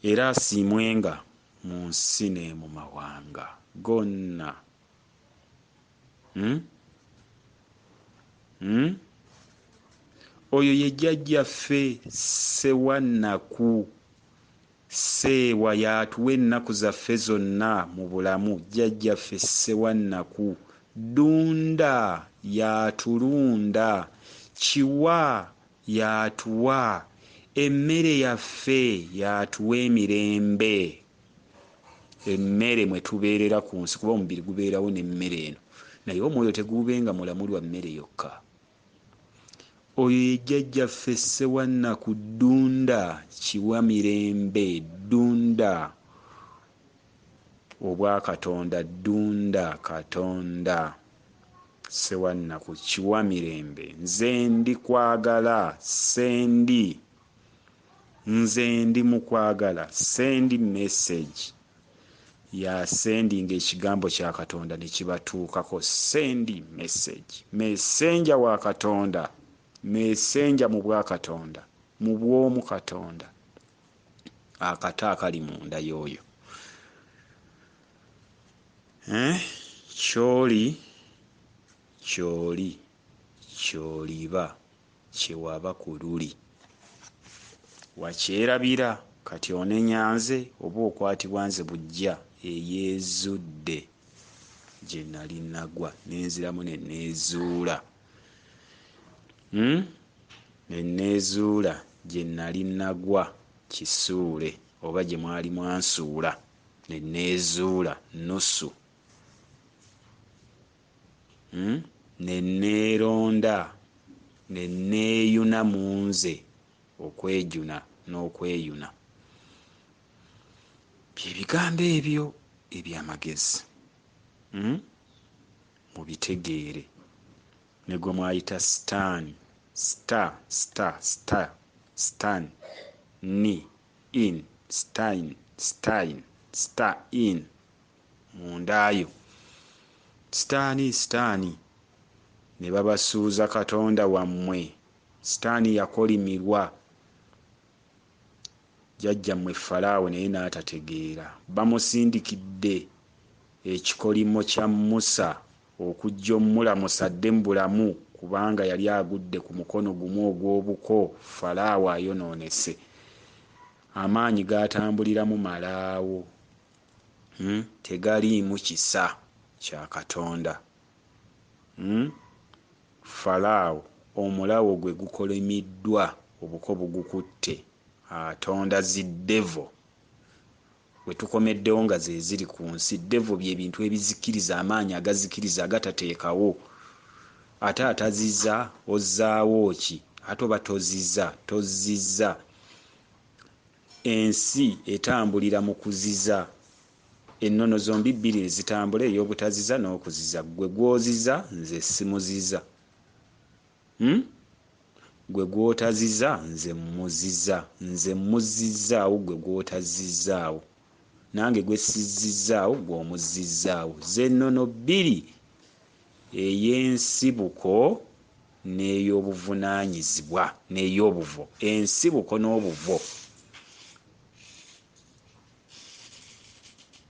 era asiimwenga mu nsi ne mu mawanga gonna. Oyo ye jjajjaffe Ssewannaku, Sseewa y'atuwa ennaku zaffe zonna mu bulamu. Jjajjaffe Ssewannaku Ddunda y'atulunda, Kiwa y'atuwa emmere yaffe, y'atuwa emirembe. Emmere mwe tubeerera ku nsi, kuba omubiri gubeerawo n'emmere eno, naye omwoyo teguubenga mulamu lwa mmere yokka. Oyo ye jjajjaffe Ssewannaku Ddunda, Kiwa mirembe, Ddunda obwakatonda, Ddunda Katonda. Ssewannaku Kiwa mirembe. Nze ndi kwagala, sendi. Nze ndi mu kwagala, sendi message ya sendinga ekigambo kya Katonda ne kibatuukako. Sendi message, messenja wa Katonda, messenja mu bwa Katonda, mu bw'omu Katonda, akata akali munda y'oyo. Kyoli kyoli kyoliba kyewaba ku luli, wakyerabira kati onenyanze oba okwatibwa nze bujja eyeezudde gye nali nagwa nenziramu neneezuula. Neneezuula gye nali nagwa kisuule oba gye mwali mwansuula, neneezuula nusu. Neneeronda, neneeyuna mu nze, okwejuna n'okweyuna. Bye bigambo ebyo eby'amagezi. Mubitegeere. Ne gwe mwayita sitaani, stan, ni, in, stein, mundaayo. Sitaani ne babasuuza Katonda wammwe. Sitaani yakolimirwa jjajjammwe Falaawo naye n'atategeera. Bamusindikidde ekikolimo kya Musa okujja omulamusa adde mu bulamu, kubanga yali agudde ku mukono gumu ogw'obuko. Falaawo ayonoonese, amaanyi g'atambuliramu malaawo, tegaliimu kisa kya Katonda. Falaawo omulawo gwe gukolimiddwa, obuko bugukutte, atonda ziddevo. We tukomeddewo nga ze ziri ku nsi. Devo bye bintu ebizikiriza, amaanyi agazikiriza agatateekawo. Ate ataziza ozzaawo ki? Ate oba tozizza. Ensi etambulira mu kuziza. Ennono zombi bbiri ezitambula, ey'obutaziza n'okuziza. Gwe gwoziza, nze simuziza. Gwe gwotaziza, nze muziza. Nze muzizzaawo, gwe gwotazizaawo. Nange gwe sizizzaawo, gw'omuzizzaawo. Z'ennono bbiri, ey'ensibuko n'ey'obuvunaanyizibwa, n'ey'obuvo. Ensibuko n'obuvo.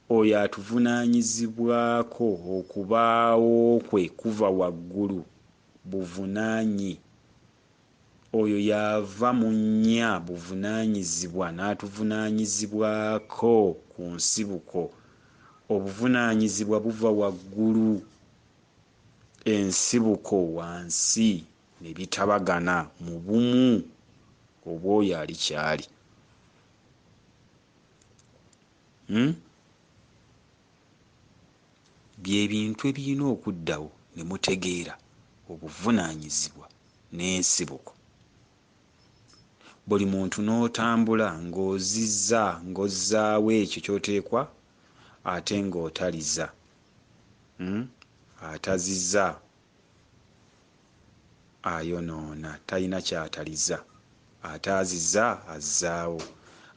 Oyo atuvunaanyizibwako, okubaawo kwe kuva waggulu, buvunaanyi. Oyo yava mu nnya, buvunaanyizibwa, n'atuvunaanyizibwako ku nsibuko. Obuvunaanyizibwa buva waggulu, ensibuko wansi, ne bitabagana mu bumu obw'oyo alikyali. Bye bintu ebirina okuddawo ne mutegeera obuvunaanyizibwa n'ensibuko. Buli muntu n'otambula ng'ozzaawo ekyo ky'oteekwa, ate ng'otaliza. Ataziza ayonoona, talina ky'ataliza. Ataaziza azzaawo.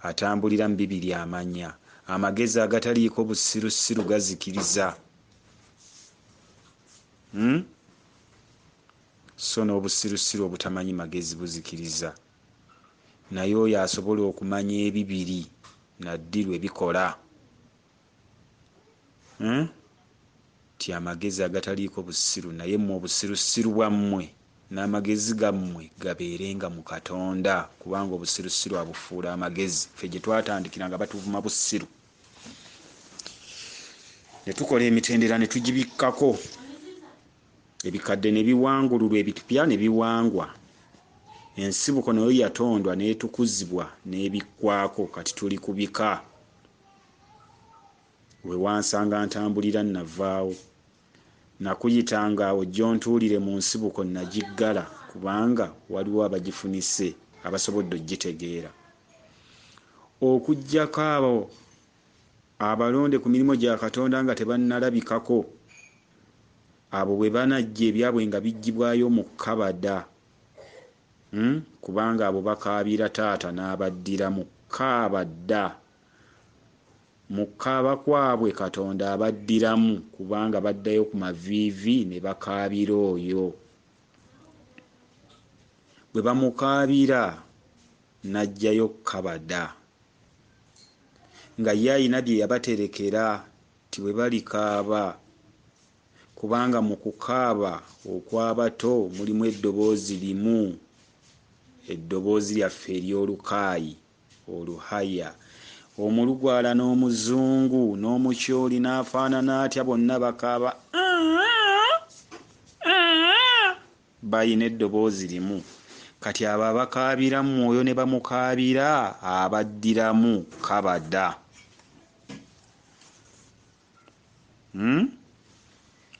Atambulira mu bibiri amanya. Amagezi agataliiko busirusiru gazikiriza. So n'obusirusiru obutamanyi magezi buzikiriza. Naye oyo asobola okumanya ebibiri naddirwa ebikola ti amagezi agataliiko busiru naye mmwe obusirusiru bwammwe n'amagezi gammwe gabeerenga mu Katonda kubanga obusirusiru abufuula amagezi. Ffe gye twatandikira nga batuvuma busiru ne tukola emitendera ne tugibikkako ebikadde ne biwangululwa ebipya ne biwangwa ensibuko nayo yatondwa n'etukuzibwa n'ebikkwako kati tuli kubika. We wansanga ntambulira navaawo nakuyitanga awo gy'ontuulire mu nsibuko nagiggala kubanga waliwo abagifunise abasobodde ogitegeera. Okuggyako abo abalonde ku mirimu gya Katonda nga tebannalabikako abo bwe banajja ebyabwe nga biggibwayo mu kkabada kubanga abo bakaabira taata n'abaddira mu kkaabadda mu kkaaba kwabwe Katonda abaddiramu kubanga baddayo ku maviivi ne bakaabira oyo. Bwe bamukaabira n'ajjayo kkabada nga ye ayina bye yabaterekera ti bwe balikaaba kubanga mu kukaaba okw'abato mulimu eddoboozi limu, eddoboozi lyaffe ery'olukaayi oluhaya. Omulugwala n'omuzungu n'omukyoli n'afaanana atya bonna bakaaba bayina eddoboozi limu. Kati abo abakaabira mu mwoyo ne bamukaabira abaddiramu kabada.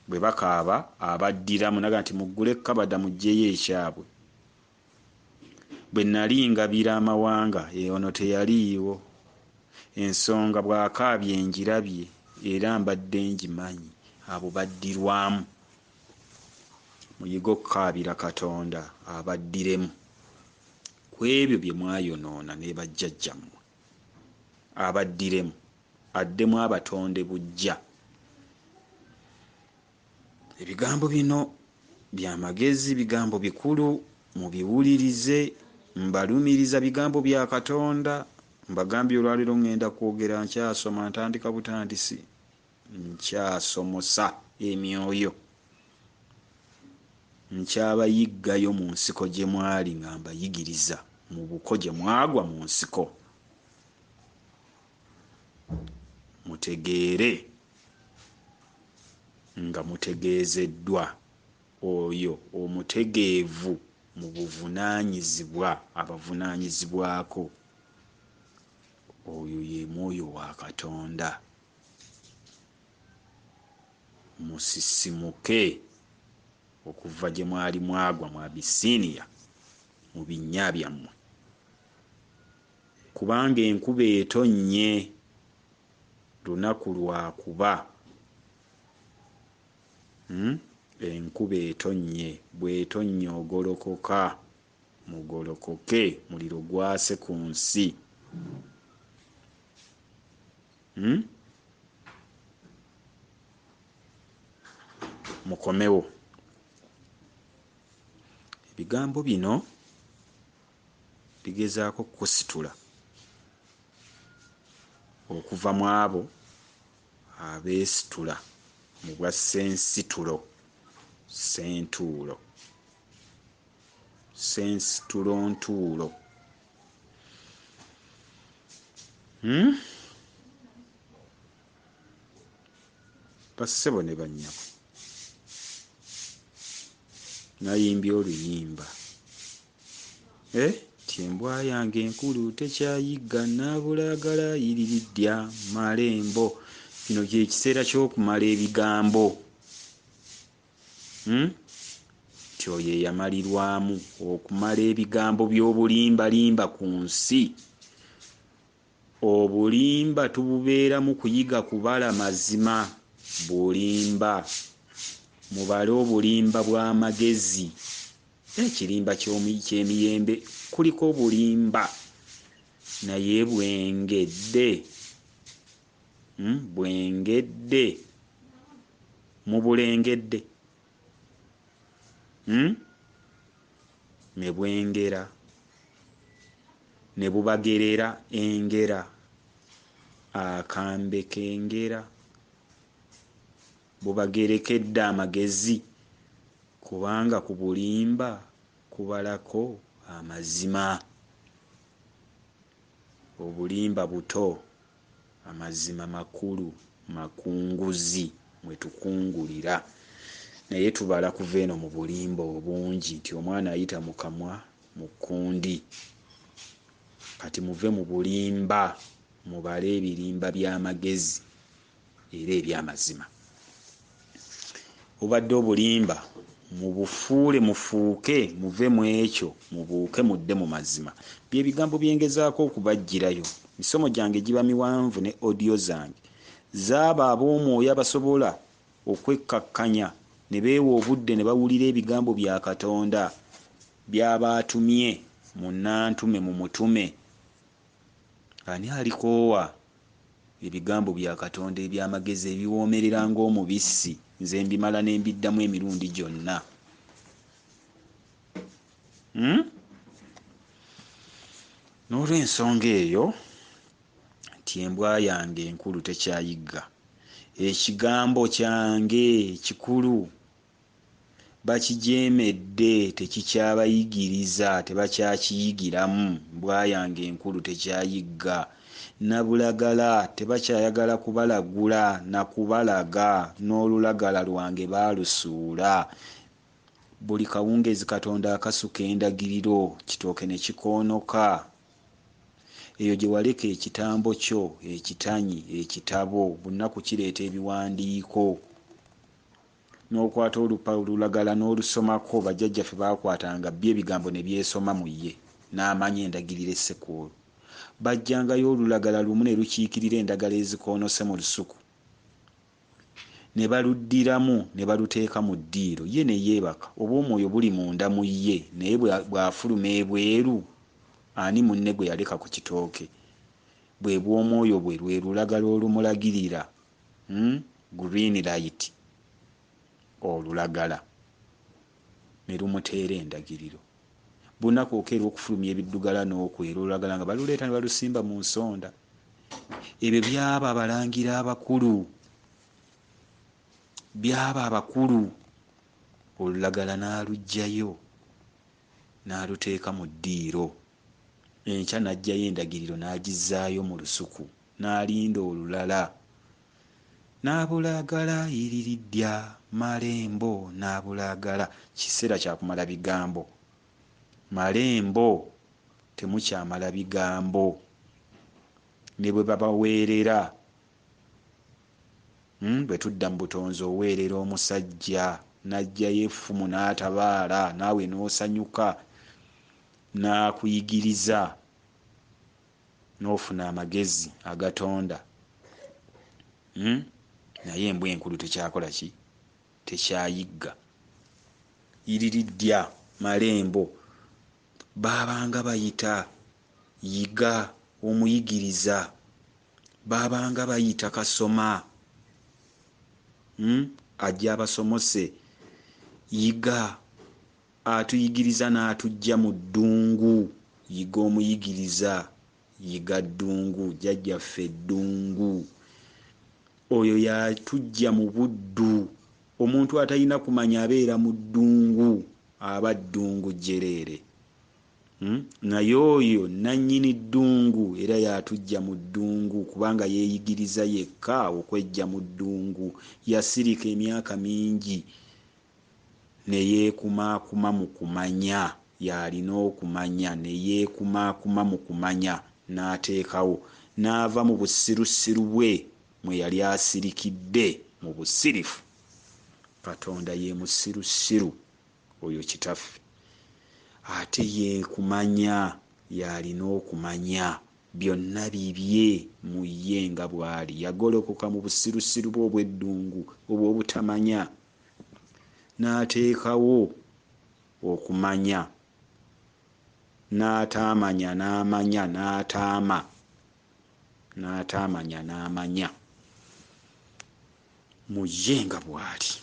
Bwe bakaaba abaddiramu naga nti muggule kabada muggyeyo ekyabwe. Bwe nali ngabira amawanga ono teyaliiwo ensonga bw'akaabye engirabye era mbadde ngimanyi abo baddirwamu. Muyiga okukaabira Katonda abaddiremu ku ebyo bye mwayonoona ne bajjajjammwe, abaddiremu addemu abatonde bujja. Ebigambo bino by'amagezi, bigambo bikulu, mubiwulirize. Mbalumiriza bigambo bya Katonda. Mbagambye olwaliro ngenda kwogera nkyasoma ntandika butandisi nkyasomosa emyoyo nkyabayiggayo mu nsiko gye mwali nga mbayigiriza mu buko gye mwagwa mu nsiko mutegeere nga mutegeezeddwa oyo omutegeevu mu buvunaanyizibwa abavunaanyizibwako. Oyo ye Mwoyo wa Katonda. Musisimuke okuva gye mwali mwagwa mu Abisiniya mu binnya byammwe kubanga enkuba etonnye lunaku lwakuba. Enkuba etonnye, bw'etonnye ogolokoka, mugolokoke, muliro gwase ku nsi. Mukomewo. Ebigambo bino bigezaako kukusitula okuva mu abo abeesitula mu bwa sensitulo, sentuulo, sensitulontuulo. Bassebo ne bannyabo nayimbye oluyimba ti embwa yange enkulu tekyayigga nabulagala yiriridya malembo. Kino kye kiseera ky'okumala ebigambo. Ti oyo eyamalirwamu okumala ebigambo by'obulimbalimba ku nsi. Obulimba tububeera mu kuyiga kubala mazima. Bulimba mubale obulimba bw'amagezi. Ekirimba ky'emiyembe kuliko obulimba naye bwengedde. Bwengedde mubulengedde ne bwengera ne bubagerera engera akambe kengera bubagerekedde amagezi kubanga ku bulimba kubalako amazima. Obulimba buto, amazima makulu, makunguzi mwe tukungulira. Naye tubala kuva eno mu bulimba obungi nti omwana ayita mu kamwa mu kkundi. Kati muve mu bulimba mubale ebirimba by'amagezi era eby'amazima. Obadde obulimba mubufuule mufuuke muve mu ekyo mubuuke mudde mu mazima. Bye bigambo byengezaako okubajjirayo. Misomo gyange giba miwanvu ne audio zange zaaba ab'omwoyo abasobola okwekkakkanya ne beewa obudde ne bawulira ebigambo bya Katonda by'aba atumye munnantume mu mutume. Ani alikoowa ebigambo bya Katonda eby'amagezi ebiwoomerera ng'omubisi? Nze mbimala ne mbiddamu emirundi gyonna. N'olw'ensonga eyo nti embwa yange enkulu tekyayigga. Ekigambo kyange kikulu bakijeemedde tekikyabayigiriza, tebakyakiyigiramu. Embwa yange enkulu tekyayigga. Nabulagala tebakyayagala kubalagula na kubalaga, n'olulagala lwange baalusuula. Buli kawungeezi Katonda akasuka endagiriro, kitooke ne kikoonoka. Eyo gye waleka ekitambo kyo, ekitanyi, ekitabo, bunaku kireeta ebiwandiiko. N'okwata olulagala n'olusomako. Bajjajjaffe baakwatanga bye ebigambo ne byesoma mu ye n'amanya endagiriro essekulu. Bajjangayo olulagala lumu ne lukiikirira endagala ezikoonose mu lusuku, ne baluddiramu ne baluteeka mu ddiiro. Ye ne yeebaka. Oba omwoyo buli munda mu ye, naye bw'afuluma ebweru ani munne gwe yaleka ku kitooke? Bwe bw'omwoyo bwe lwe lulagala olumulagirira. Green light, olulagala ne lumuteera endagiriro. Bunaku okeera okufulumya ebiddugala n'okwera olulagala nga baluleeta ne balusimba mu nsonda. Ebyo byaba abalangira abakulu, byaba abakulu. Olulagala n'aluggyayo n'aluteeka mu ddiiro. Enkya n'aggyayo endagiriro n'agizzaayo mu lusuku n'alinda olulala. N'abulagala iriridya malembo, n'abulagala. Kiseera kya kumala bigambo. Malembo temukyamala bigambo. Ne bwe babaweerera, bwe tudda mu butonzi oweerera omusajja n'aggyayo effumu n'atabaala, naawe n'osanyuka n'akuyigiriza n'ofuna amagezi agatonda. Naye embwa enkulu tekyakola ki? Tekyayigga. Iriridya malembo. Baabanga bayita yiga omuyigiriza, baabanga bayita kasoma, ajja abasomose. Yiga atuyigiriza n'atujja mu ddungu. Yiga omuyigiriza, yiga ddungu. Jjajjaffe ddungu. Oyo yatujja mu buddu. Omuntu atalina kumanya abeera mu ddungu, aba ddungu jjereere. Naye oyo nannyini ddungu era yatujja mu ddungu kubanga yeeyigiriza yekka okwejja mu ddungu. Yasirika emyaka mingi ne yeekumaakuma mu kumanya. Yalina okumanya ne yeekumaakuma mu kumanya n'ateekawo. N'ava mu busirusiru bwe mwe yali asirikidde mu busirifu. Katonda ye musirusiru oyo kitaffe. Ate yeekumanya, yalina okumanya. Byonna bibye mu ye nga bw'ali. Yagolokoka mu busirusiru bwe obw'eddungu obw'obutamanya n'ateekawo okumanya. N'ataamanya n'amanya, n'ataama n'ataamanya n'amanya. Mu ye nga bw'ali.